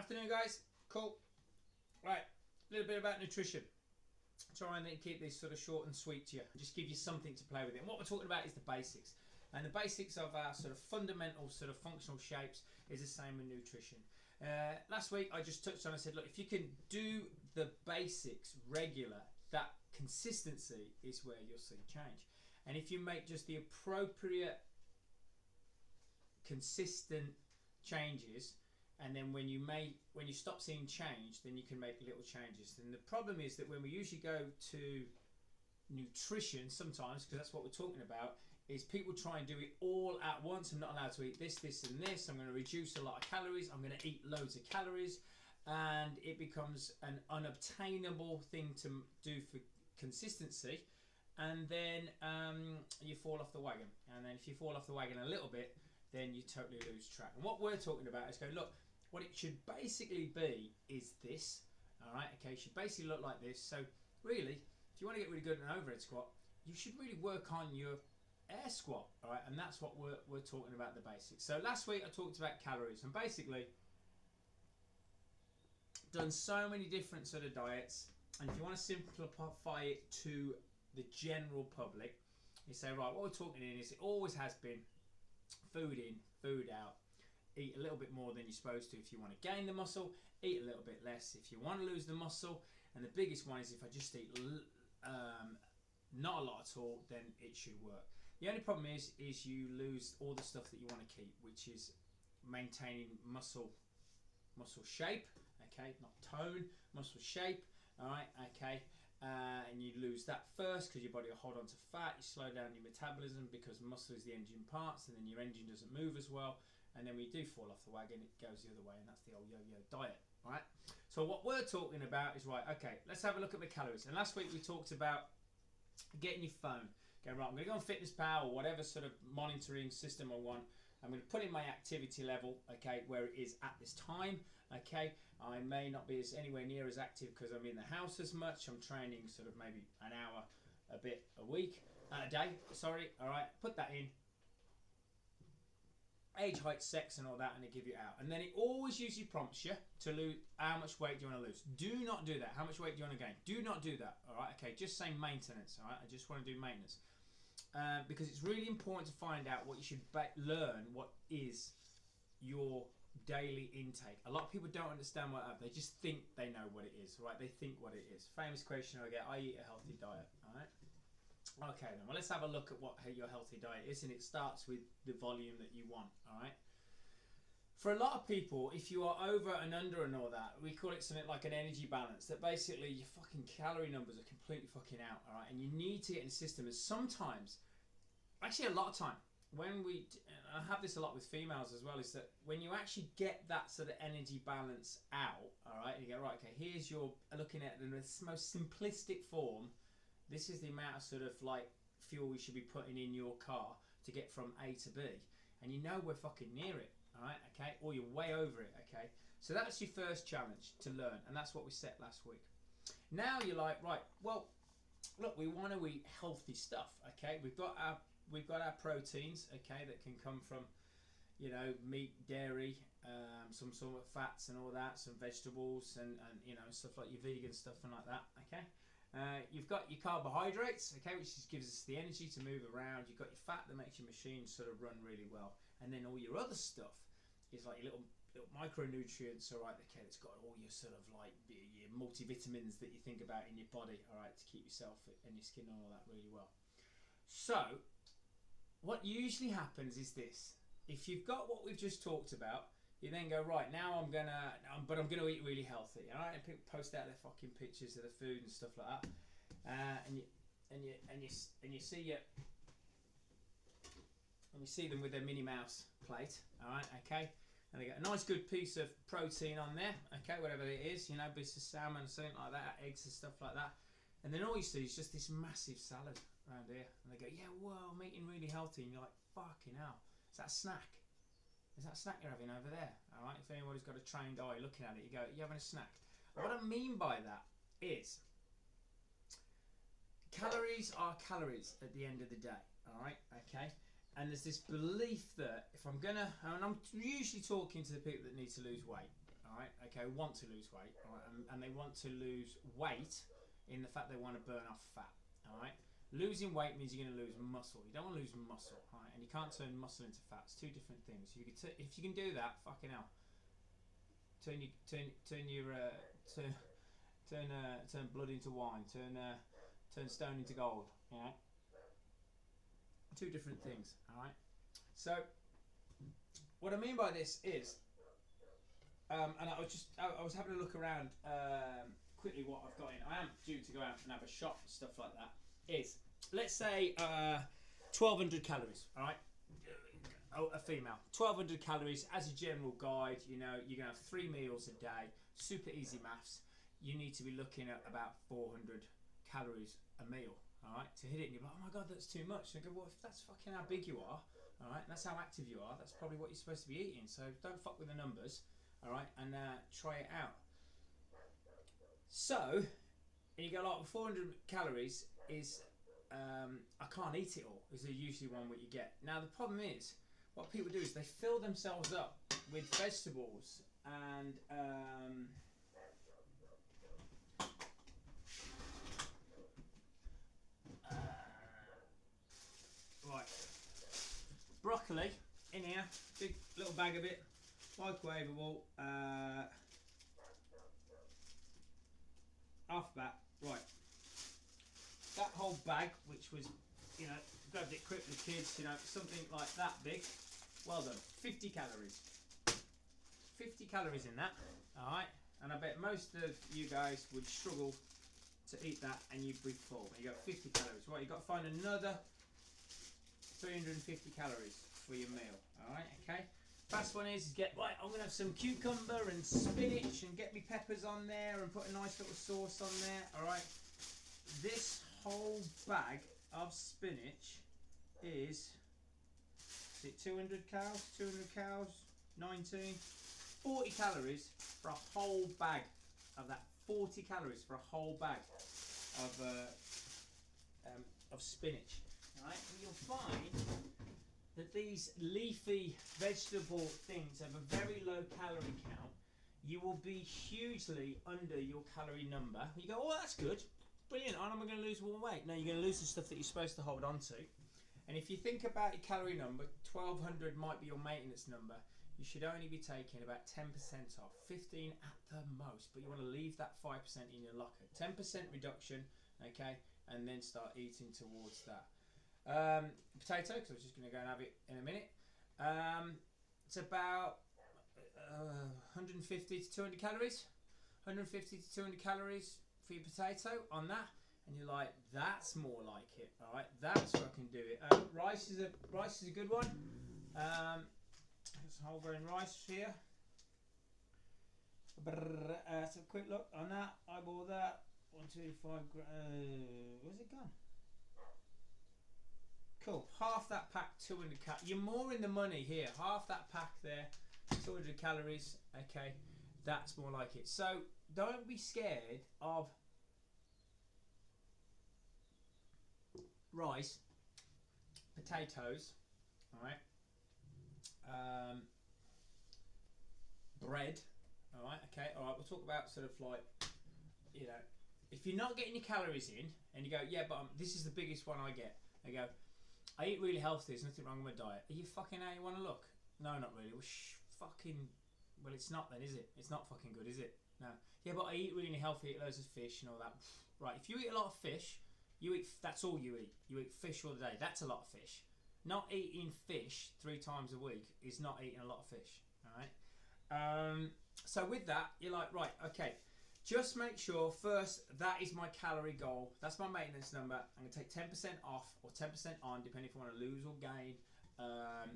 Afternoon, guys. Cool. Right, a little bit about nutrition. Try and keep this sort of short and sweet to you. Just give you something to play with it. And what we're talking about is the basics. And the basics of our sort of fundamental sort of functional shapes is the same with nutrition. Last week I just touched on, I said, look, if you can do the basics regular, that consistency is where you'll see change. And if you make just the appropriate consistent changes, and then when you stop seeing change, then you can make little changes. And the problem is that when we usually go to nutrition sometimes, because that's what we're talking about, is people try and do it all at once. I'm not allowed to eat this, this and this. I'm going to reduce a lot of calories. I'm going to eat loads of calories. And it becomes an unobtainable thing to do for consistency. And then you fall off the wagon. And then if you fall off the wagon a little bit, then you totally lose track. And what we're talking about is going, look, what it should basically be is this. All right, okay, it should basically look like this. So really, if you want to get really good at an overhead squat, you should really work on your air squat. All right, and that's what we're talking about, the basics. So last week I talked about calories, and basically done so many different sort of diets. And if you want to simplify it to the general public, you say, right, what we're talking in is it always has been food in, food out. Eat a little bit more than you're supposed to if you want to gain the muscle. Eat a little bit less if you want to lose the muscle. And the biggest one is if I just eat not a lot at all, then it should work. The only problem is you lose all the stuff that you want to keep, which is maintaining muscle shape, okay, not tone, muscle shape. All right, okay. And you lose that first because your body will hold on to fat. You slow down your metabolism because muscle is the engine parts, and then your engine doesn't move as well. And then when you do fall off the wagon, it goes the other way, and that's the old yo-yo diet. All right. So what we're talking about is, right, okay, let's have a look at the calories. And last week we talked about getting your phone. Going, right, I'm going to go on FitnessPal or whatever sort of monitoring system I want. I'm going to put in my activity level, okay, where it is at this time, okay. I may not be anywhere near as active because I'm in the house as much. I'm training sort of maybe an hour a day, sorry, all right. Put that in. Age, height, sex and all that, and it give you out. And then it always usually prompts you to lose, how much weight do you want to lose? Do not do that. How much weight do you want to gain? Do not do that, all right, okay. Just say maintenance, all right. I just want to do maintenance. Because it's really important to find out what you should learn, what is your daily intake. A lot of people don't understand what they just think they know what it is, right? They think what it is. Famous question I get, I eat a healthy diet, all right? Okay then, well, let's have a look at what your healthy diet is, and it starts with the volume that you want, all right? For a lot of people, if you are over and under and all that, we call it something like an energy balance, that basically your fucking calorie numbers are completely fucking out, all right? And you need to get in the system. And sometimes, actually a lot of time, when I have this a lot with females as well, is that when you actually get that sort of energy balance out, all right, you go, right, okay, here's your, looking at it in the most simplistic form, this is the amount of sort of like fuel you should be putting in your car to get from A to B. And you know we're fucking near it. All right, okay, or you're way over it, okay. So that's your first challenge to learn, and that's what we set last week. Now you're like, right, well, look, we want to eat healthy stuff, okay. We've got our proteins, okay, that can come from, you know, meat, dairy, some sort of fats and all that, some vegetables, and you know, stuff like your vegan stuff and like that, okay. You've got your carbohydrates, okay, which just gives us the energy to move around. You've got your fat that makes your machine sort of run really well, and then all your other stuff is like your little micronutrients, all right, okay, it's got all your sort of like your multivitamins that you think about in your body, all right, to keep yourself and your skin and all that really well. So what usually happens is this: if you've got what we've just talked about, you then go, right, now I'm gonna eat really healthy, all right, and people post out their fucking pictures of the food and stuff like that, and you see and we see them with their Minnie Mouse plate, all right, okay, and they got a nice good piece of protein on there, okay, whatever it is, you know, bits of salmon or something like that, eggs and stuff like that, and then all you see is just this massive salad around here, and they go, yeah, whoa, I'm eating really healthy, and you're like, fucking hell, is that a snack? Is that a snack you're having over there? All right, if anybody's got a trained eye looking at it, you go, you're having a snack. What I mean by that is calories are calories at the end of the day, all right, okay? And there's this belief that if I'm gonna, and I'm usually talking to the people that need to lose weight, all right, okay, want to lose weight, all right, and they want to lose weight in the fact they want to burn off fat, all right. Losing weight means you're going to lose muscle. You don't want to lose muscle, all right, and you can't turn muscle into fat. It's two different things. You can if you can do that, fucking hell, turn blood into wine, turn stone into gold, all right. Two different things, all right. So what I mean by this is, and I was having a look around quickly what I've got in. I am due to go out and have a shop and stuff like that. Is, let's say 1,200 calories, all right. A female, 1,200 calories as a general guide. You know, you're gonna have 3 meals a day. Super easy maths. You need to be looking at about 400 calories a meal, all right, to hit it. And you're like, oh my god, that's too much. And I go, well, if that's fucking how big you are, all right, and that's how active you are, that's probably what you're supposed to be eating. So don't fuck with the numbers, all right, and try it out. So, and you go like 400 calories is I can't eat it all. Is usually one what you get. Now the problem is, what people do is they fill themselves up with vegetables and right, broccoli in here, big little bag of it, microwavable, half that, right. That whole bag, which was, you know, grabbed it quick with kids, you know, something like that big, well done, 50 calories. 50 calories in that, alright, and I bet most of you guys would struggle to eat that and you'd be full. You got 50 calories, right, you've got to find another 350 calories for your meal, alright, okay. Fast one is get, right, I'm going to have some cucumber and spinach and get me peppers on there and put a nice little sauce on there, alright. This whole bag of spinach is it 200 cows, 19, 40 calories for a whole bag of that. 40 calories for a whole bag of spinach. Right? And you'll find that these leafy vegetable things have a very low calorie count. You will be hugely under your calorie number. You go, oh, that's good. Brilliant, I'm going to lose more weight. No, you're going to lose the stuff that you're supposed to hold on to. And if you think about your calorie number, 1,200 might be your maintenance number. You should only be taking about 10% off, 15 at the most. But you want to leave that 5% in your locker. 10% reduction, okay, and then start eating towards that. Potato, because I was just going to go and have it in a minute. It's about 150 to 200 calories. 150 to 200 calories for your potato on that, and you're like, that's more like it. All right, that's what I can do it. Rice is a good one. There's whole grain rice here. Let's have a quick look on that. I bought that 125 where's it gone? Cool. Half that pack, 200 calories. You're more in the money here. Half that pack there, 200 calories. Okay, that's more like it. So don't be scared of rice, potatoes, all right, bread, all right, okay, all right. We'll talk about sort of like, you know, if you're not getting your calories in, and you go, yeah, but this is the biggest one I get. I go, I eat really healthy. There's nothing wrong with my diet. Are you fucking how you want to look? No, not really. Well, well, it's not then, is it? It's not fucking good, is it? No. Yeah, but I eat really healthy, eat loads of fish and all that. Right, if you eat a lot of fish, that's all you eat. You eat fish all day. That's a lot of fish. Not eating fish 3 times a week is not eating a lot of fish. All right. So with that, you're like, right, okay. Just make sure first that is my calorie goal. That's my maintenance number. I'm gonna take 10% off or 10% on, depending if I want to lose or gain.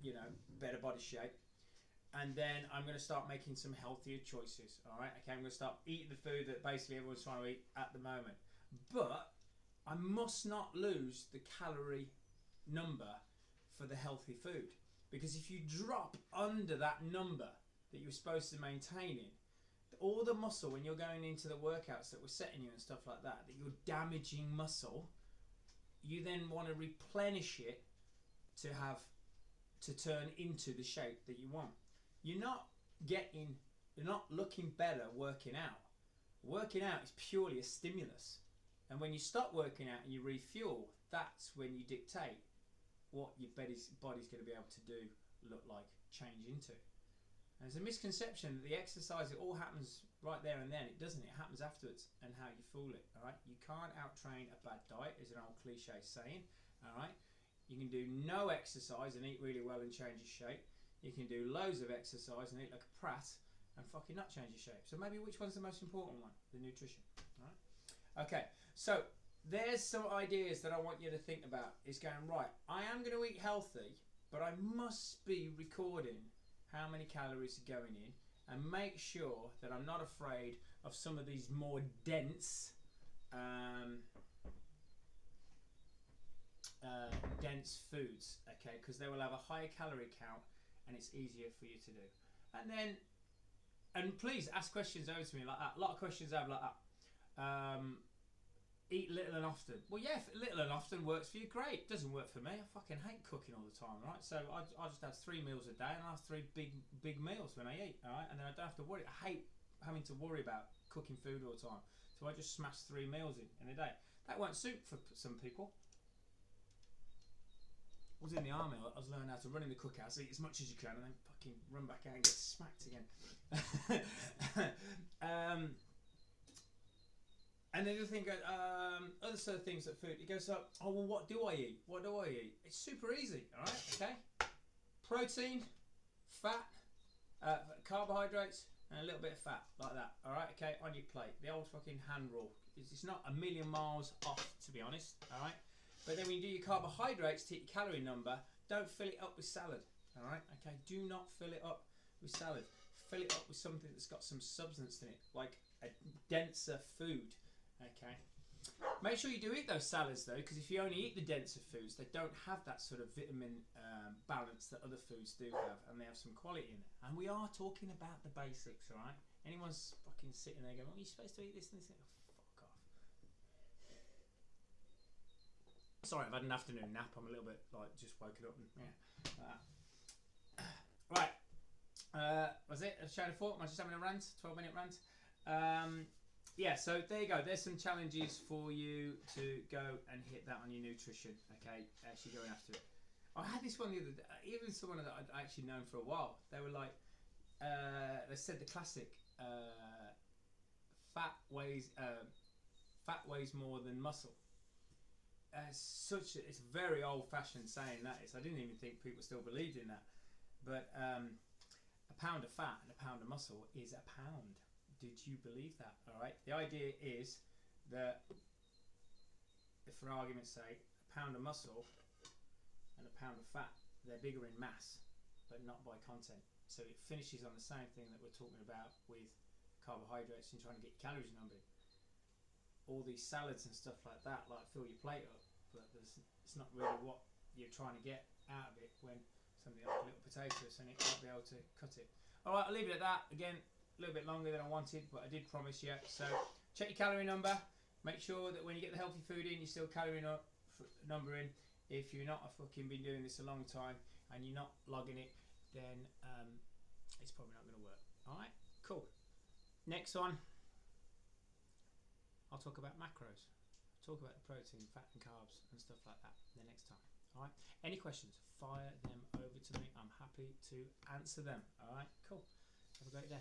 You know, better body shape. And then I'm going to start making some healthier choices. All right. Okay. I'm going to start eating the food that basically everyone's trying to eat at the moment. But I must not lose the calorie number for the healthy food, because if you drop under that number that you're supposed to maintain in, all the muscle when you're going into the workouts that we're setting you and stuff like that you're damaging muscle, you then want to replenish it to turn into the shape that you want. You're not getting you're not looking better working out. Working out is purely a stimulus, and when you stop working out and you refuel, that's when you dictate what your body's going to be able to do, look like, change into. And there's a misconception that the exercise, it all happens right there and then. It doesn't. It happens afterwards and how you fool it. All right. You can't out-train a bad diet, is an old cliche saying. All right. You can do no exercise and eat really well and change your shape. You can do loads of exercise and eat like a prat and fucking not change your shape. So maybe which one's the most important one? The nutrition. All right. Okay. So there's some ideas that I want you to think about. Is going, right, I am going to eat healthy, but I must be recording how many calories are going in, and make sure that I'm not afraid of some of these more dense dense foods, okay, because they will have a higher calorie count and it's easier for you to do. And please ask questions over to me like that. A lot of questions I have like that. Eat little and often. Well, yeah, if little and often works for you, great. Doesn't work for me. I fucking hate cooking all the time, right? So I just have 3 meals a day, and I have 3 big meals when I eat, all right? And then I don't have to worry. I hate having to worry about cooking food all the time. So I just smash 3 meals in a day. That won't suit for some people. I was in the army. I was learning how to run in the cookhouse, eat as much as you can, and then fucking run back out and get smacked again. And then you think, other sort of things that food, it goes up, oh, well, what do I eat? What do I eat? It's super easy, all right, okay? Protein, fat, carbohydrates, and a little bit of fat, like that, all right, okay, on your plate. The old fucking hand rule. It's not a million miles off, to be honest, all right? But then when you do your carbohydrates to hit your calorie number, don't fill it up with salad, all right, okay? Do not fill it up with salad. Fill it up with something that's got some substance in it, like a denser food. Okay. Make sure you do eat those salads though, because if you only eat the denser foods, they don't have that sort of vitamin balance that other foods do have, and they have some quality in it. And we are talking about the basics, all right? Anyone's fucking sitting there going, "Oh, you're supposed to eat this and this." Oh, fuck off. Sorry, I've had an afternoon nap. I'm a little bit like just woken up and yeah. Right. Was it a shadow thought? Am I just having a rant? 12-minute rant. Yeah, so there you go. There's some challenges for you to go and hit that on your nutrition. Okay, actually going after it. I had this one the other day, even someone that I'd actually known for a while. They were like, they said the classic, fat weighs more than muscle. It's very old-fashioned saying that. I didn't even think people still believed in that. But a pound of fat and a pound of muscle is a pound. Did you believe that? All right. The idea is that, if for argument's sake, a pound of muscle and a pound of fat, they're bigger in mass, but not by content. So it finishes on the same thing that we're talking about with carbohydrates and trying to get your calories numbered. All these salads and stuff like that, like fill your plate up, but it's not really what you're trying to get out of it when something like little potatoes, and it won't be able to cut it. All right, I'll leave it at that. Again, a little bit longer than I wanted, but I did promise you. So check your calorie number. Make sure that when you get the healthy food in, you're still calorie number in. If you're not fucking been doing this a long time and you're not logging it, then it's probably not going to work. All right, cool. Next one, I'll talk about macros. Talk about the protein, fat and carbs and stuff like that the next time. All right. Any questions? Fire them over to me. I'm happy to answer them. All right. Cool. Have a great day.